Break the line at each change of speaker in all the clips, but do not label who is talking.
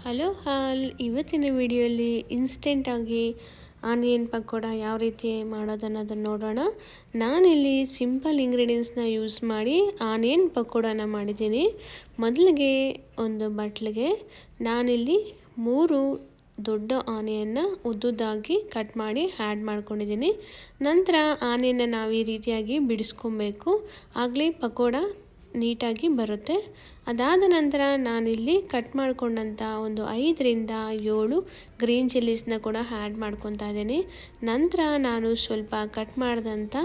Hello ಹಾಲ್ ಇವತ್ತಿನ ವಿಡಿಯೋಲಿ ಇನ್ಸ್ಟೆಂಟಾಗಿ onion pakoda ಯಾವ ರೀತಿ ಮಾಡೋದನ್ನೋದನ್ನು ನೋಡೋಣ. ನಾನಿಲ್ಲಿ ಸಿಂಪಲ್ ಇಂಗ್ರೀಡಿಯೆಂಟ್ಸ್ನ ಯೂಸ್ ಮಾಡಿ ಆನಿಯನ್ ಪಕೋಡನ ಮಾಡಿದ್ದೀನಿ. ಮೊದಲಿಗೆ ಒಂದು ಬಟ್ಲಿಗೆ ನಾನಿಲ್ಲಿ 3 ದೊಡ್ಡ ಆನಿಯನ್ನ ಉದ್ದುದ್ದಾಗಿ ಕಟ್ ಮಾಡಿ ಆ್ಯಡ್ ಮಾಡ್ಕೊಂಡಿದ್ದೀನಿ. ನಂತರ ಆನಿಯನ್ನ ನಾವು ಈ ರೀತಿಯಾಗಿ ಬಿಡಿಸ್ಕೊಬೇಕು, ಆಗಲೇ ಪಕೋಡ ನೀಟಾಗಿ ಬರುತ್ತೆ. ಅದಾದ ನಂತರ ನಾನಿಲ್ಲಿ ಕಟ್ ಮಾಡ್ಕೊಂಡಂಥ ಒಂದು 5ರಿಂದ 7 ಗ್ರೀನ್ ಚಿಲ್ಲೀಸ್ನ ಕೂಡ ಆ್ಯಡ್ ಮಾಡ್ಕೊತಾ ಇದ್ದೀನಿ. ನಂತರ ನಾನು ಸ್ವಲ್ಪ ಕಟ್ ಮಾಡಿದಂಥ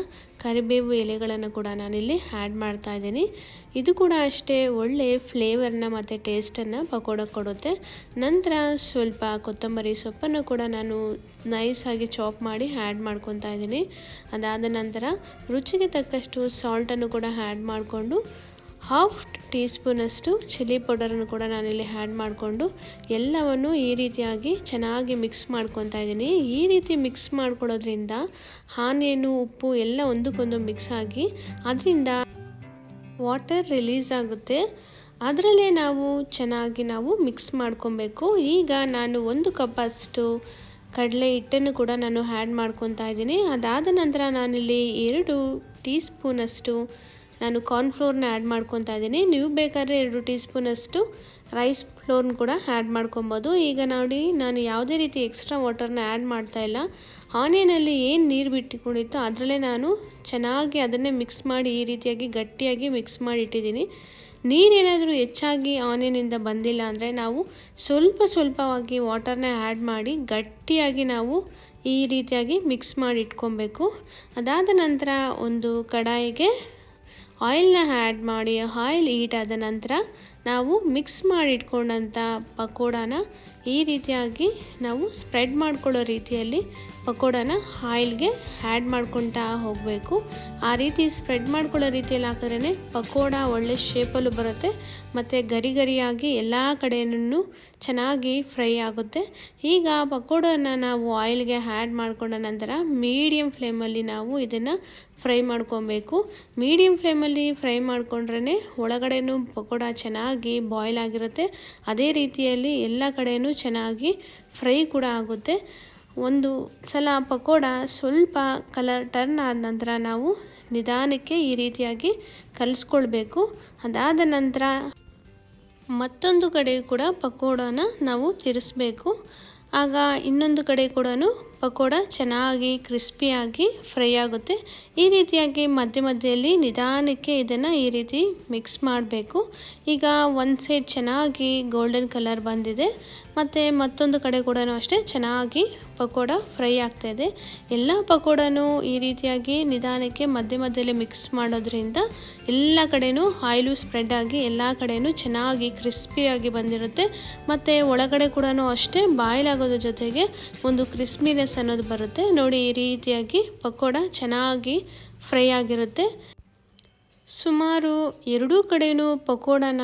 ಕರಿಬೇವು ಎಲೆಗಳನ್ನು ಕೂಡ ನಾನಿಲ್ಲಿ ಆ್ಯಡ್ ಮಾಡ್ತಾ ಇದ್ದೀನಿ. ಇದು ಕೂಡ ಅಷ್ಟೇ ಒಳ್ಳೆಯ ಫ್ಲೇವರ್ನ ಮತ್ತು ಟೇಸ್ಟನ್ನು ಪಕೋಡಕ್ಕೆ ಕೊಡುತ್ತೆ. ನಂತರ ಸ್ವಲ್ಪ ಕೊತ್ತಂಬರಿ ಸೊಪ್ಪನ್ನು ಕೂಡ ನಾನು ನೈಸಾಗಿ ಚಾಪ್ ಮಾಡಿ ಆ್ಯಡ್ ಮಾಡ್ಕೊತಾ ಇದ್ದೀನಿ. ಅದಾದ ನಂತರ ರುಚಿಗೆ ತಕ್ಕಷ್ಟು ಸಾಲ್ಟನ್ನು ಕೂಡ ಆ್ಯಡ್ ಮಾಡಿಕೊಂಡು 1/2 ಟೀ ಸ್ಪೂನಷ್ಟು ಚಿಲ್ಲಿ ಪೌಡರನ್ನು ಕೂಡ ನಾನಿಲ್ಲಿ ಆ್ಯಡ್ ಮಾಡಿಕೊಂಡು ಎಲ್ಲವನ್ನು ಈ ರೀತಿಯಾಗಿ ಚೆನ್ನಾಗಿ ಮಿಕ್ಸ್ ಮಾಡ್ಕೊತಾ ಇದ್ದೀನಿ. ಈ ರೀತಿ ಮಿಕ್ಸ್ ಮಾಡ್ಕೊಳ್ಳೋದ್ರಿಂದ ಆನಿಯನು ಉಪ್ಪು ಎಲ್ಲ ಒಂದಕ್ಕೊಂದು ಮಿಕ್ಸ್ ಆಗಿ ಅದರಿಂದ ವಾಟರ್ ರಿಲೀಸ್ ಆಗುತ್ತೆ. ಅದರಲ್ಲೇ ನಾವು ಚೆನ್ನಾಗಿ ಮಿಕ್ಸ್ ಮಾಡ್ಕೊಬೇಕು. ಈಗ ನಾನು 1 ಕಪ್ಪಷ್ಟು ಕಡಲೆ ಹಿಟ್ಟನ್ನು ಕೂಡ ನಾನು ಆ್ಯಡ್ ಮಾಡ್ಕೊತಾ ಇದ್ದೀನಿ. ಅದಾದ ನಂತರ ನಾನಿಲ್ಲಿ 2 ಟೀ ಸ್ಪೂನಷ್ಟು ನಾನು ಕಾರ್ನ್ಫ್ಲೋರ್ನ ಆ್ಯಡ್ ಮಾಡ್ಕೊತಾ ಇದ್ದೀನಿ. ನೀವು ಬೇಕಾದರೆ 2 ಟೀ ಸ್ಪೂನಷ್ಟು ರೈಸ್ ಫ್ಲೋರ್ನ ಕೂಡ ಆ್ಯಡ್ ಮಾಡ್ಕೊಬೋದು. ಈಗ ನೋಡಿ, ನಾನು ಯಾವುದೇ ರೀತಿ ಎಕ್ಸ್ಟ್ರಾ ವಾಟರ್ನ ಆ್ಯಡ್ ಮಾಡ್ತಾ ಇಲ್ಲ. ಆನಿಯನಲ್ಲಿ ಏನು ನೀರು ಬಿಟ್ಟುಕೊಂಡಿತ್ತೋ ಅದರಲ್ಲೇ ನಾನು ಚೆನ್ನಾಗಿ ಅದನ್ನೇ ಮಿಕ್ಸ್ ಮಾಡಿ ಈ ರೀತಿಯಾಗಿ ಗಟ್ಟಿಯಾಗಿ ಮಿಕ್ಸ್ ಮಾಡಿ ಇಟ್ಟಿದ್ದೀನಿ. ನೀರೇನಾದರೂ ಹೆಚ್ಚಾಗಿ ಆನಿಯನಿಂದ ಬಂದಿಲ್ಲ ಅಂದರೆ ನಾವು ಸ್ವಲ್ಪವಾಗಿ ವಾಟರ್ನ ಆ್ಯಡ್ ಮಾಡಿ ಗಟ್ಟಿಯಾಗಿ ನಾವು ಈ ರೀತಿಯಾಗಿ ಮಿಕ್ಸ್ ಮಾಡಿ ಇಟ್ಕೊಬೇಕು. ಅದಾದ ನಂತರ ಒಂದು ಕಡಾಯಿಗೆ ಆಯಿಲ್ನ ಆ್ಯಡ್ ಮಾಡಿ ಆಯಿಲ್ ಹೀಟ್ ಆದ ನಂತರ ನಾವು ಮಿಕ್ಸ್ ಮಾಡಿ ಇಟ್ಕೊಂಡಂಥ ಪಕೋಡಾನ ಈ ರೀತಿಯಾಗಿ ನಾವು ಸ್ಪ್ರೆಡ್ ಮಾಡ್ಕೊಳ್ಳೋ ರೀತಿಯಲ್ಲಿ ಪಕೋಡಾನ ಆಯಿಲ್ಗೆ ಆ್ಯಡ್ ಮಾಡ್ಕೊತಾ ಹೋಗಬೇಕು. ಆ ರೀತಿ ಸ್ಪ್ರೆಡ್ ಮಾಡ್ಕೊಳ್ಳೋ ರೀತಿಯಲ್ಲಿ ಹಾಕಿದ್ರೇ ಪಕೋಡ ಒಳ್ಳೆ ಶೇಪಲ್ಲೂ ಬರುತ್ತೆ ಮತ್ತು ಗರಿಯಾಗಿ ಎಲ್ಲ ಕಡೆಯೂ ಚೆನ್ನಾಗಿ ಫ್ರೈ ಆಗುತ್ತೆ. ಈಗ ಪಕೋಡನ ನಾವು ಆಯಿಲ್ಗೆ ಆ್ಯಡ್ ಮಾಡ್ಕೊಂಡ ನಂತರ ಮೀಡಿಯಮ್ ಫ್ಲೇಮಲ್ಲಿ ನಾವು ಇದನ್ನು ಫ್ರೈ ಮಾಡ್ಕೊಬೇಕು. ಮೀಡಿಯಮ್ ಫ್ಲೇಮಲ್ಲಿ ಫ್ರೈ ಮಾಡ್ಕೊಂಡ್ರೇ ಒಳಗಡೆನೂ ಪಕೋಡ ಚೆನ್ನಾಗಿ ಬಾಯ್ಲ್ ಆಗಿರುತ್ತೆ. ಅದೇ ರೀತಿಯಲ್ಲಿ ಎಲ್ಲ ಕಡೆಯೂ ಚೆನ್ನಾಗಿ ಫ್ರೈ ಕೂಡ ಆಗುತ್ತೆ. ಒಂದು ಸಲ ಪಕೋಡ ಸ್ವಲ್ಪ ಕಲರ್ ಟರ್ನ್ ಆದ ನಂತರ ನಾವು ನಿಧಾನಕ್ಕೆ ಈ ರೀತಿಯಾಗಿ ಕಲಿಸ್ಕೊಳ್ಬೇಕು. ಅದಾದ ನಂತರ ಮತ್ತೊಂದು ಕಡೆ ಕೂಡ ಪಕೋಡನ ನಾವು ತಿರ್ಸ್ಬೇಕು. ಆಗ ಇನ್ನೊಂದು ಕಡೆ ಕೂಡ ಪಕೋಡ ಚೆನ್ನಾಗಿ ಕ್ರಿಸ್ಪಿಯಾಗಿ ಫ್ರೈ ಆಗುತ್ತೆ. ಈ ರೀತಿಯಾಗಿ ಮಧ್ಯದಲ್ಲಿ ನಿಧಾನಕ್ಕೆ ಇದನ್ನು ಈ ರೀತಿ ಮಿಕ್ಸ್ ಮಾಡಬೇಕು. ಈಗ ಒಂದು ಸೈಡ್ ಚೆನ್ನಾಗಿ ಗೋಲ್ಡನ್ ಕಲರ್ ಬಂದಿದೆ ಮತ್ತು ಮತ್ತೊಂದು ಕಡೆ ಕೂಡ ಅಷ್ಟೇ ಚೆನ್ನಾಗಿ ಪಕೋಡ ಫ್ರೈ ಆಗ್ತಾಯಿದೆ. ಎಲ್ಲ ಪಕೋಡನೂ ಈ ರೀತಿಯಾಗಿ ನಿಧಾನಕ್ಕೆ ಮಧ್ಯದಲ್ಲಿ ಮಿಕ್ಸ್ ಮಾಡೋದ್ರಿಂದ ಎಲ್ಲ ಕಡೆಯೂ ಆಯಿಲು ಸ್ಪ್ರೆಡ್ ಆಗಿ ಎಲ್ಲ ಕಡೆಯೂ ಚೆನ್ನಾಗಿ ಕ್ರಿಸ್ಪಿಯಾಗಿ ಬಂದಿರುತ್ತೆ. ಮತ್ತು ಒಳಗಡೆ ಕೂಡ ಅಷ್ಟೇ ಬಾಯ್ಲ್ ಆಗೋದ್ರ ಜೊತೆಗೆ ಒಂದು ಕ್ರಿಸ್ಪಿನೆಸ್ ಅನ್ನೋದು ಬರುತ್ತೆ. ನೋಡಿ, ಈ ರೀತಿಯಾಗಿ ಪಕೋಡ ಚೆನ್ನಾಗಿ ಫ್ರೈ ಆಗಿರುತ್ತೆ. ಸುಮಾರು 2 ಕಡೆಯೂ ಪಕೋಡನ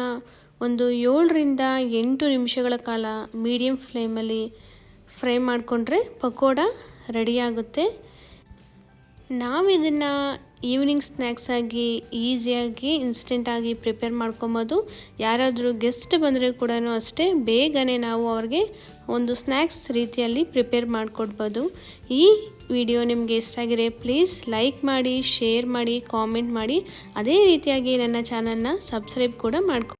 ಒಂದು 7ರಿಂದ 8 ನಿಮಿಷಗಳ ಕಾಲ ಮೀಡಿಯಮ್ ಫ್ಲೇಮಲ್ಲಿ ಫ್ರೈ ಮಾಡಿಕೊಂಡ್ರೆ ಪಕೋಡ ರೆಡಿಯಾಗುತ್ತೆ. ನಾವು ಇದನ್ನು ಈವ್ನಿಂಗ್ ಸ್ನ್ಯಾಕ್ಸ್ ಆಗಿ ಈಸಿಯಾಗಿ ಇನ್ಸ್ಟೆಂಟಾಗಿ ಪ್ರಿಪೇರ್ ಮಾಡ್ಕೊಬೋದು. ಯಾರಾದರೂ ಗೆಸ್ಟ್ ಬಂದರೆ ಕೂಡ ಅಷ್ಟೇ ಬೇಗನೆ ನಾವು ಅವ್ರಿಗೆ ಒಂದು ಸ್ನ್ಯಾಕ್ಸ್ ರೀತಿಯಲ್ಲಿ ಪ್ರಿಪೇರ್ ಮಾಡಿಕೊಡ್ಬೋದು. ಈ ವಿಡಿಯೋ ನಿಮಗೆ ಇಷ್ಟ ಆಗಿದ್ರೆ ಪ್ಲೀಸ್ ಲೈಕ್ ಮಾಡಿ, ಶೇರ್ ಮಾಡಿ, ಕಾಮೆಂಟ್ ಮಾಡಿ. ಅದೇ ರೀತಿಯಾಗಿ ನನ್ನ ಚಾನಲ್ನ ಸಬ್ಸ್ಕ್ರೈಬ್ ಕೂಡ ಮಾಡ್ಕೊ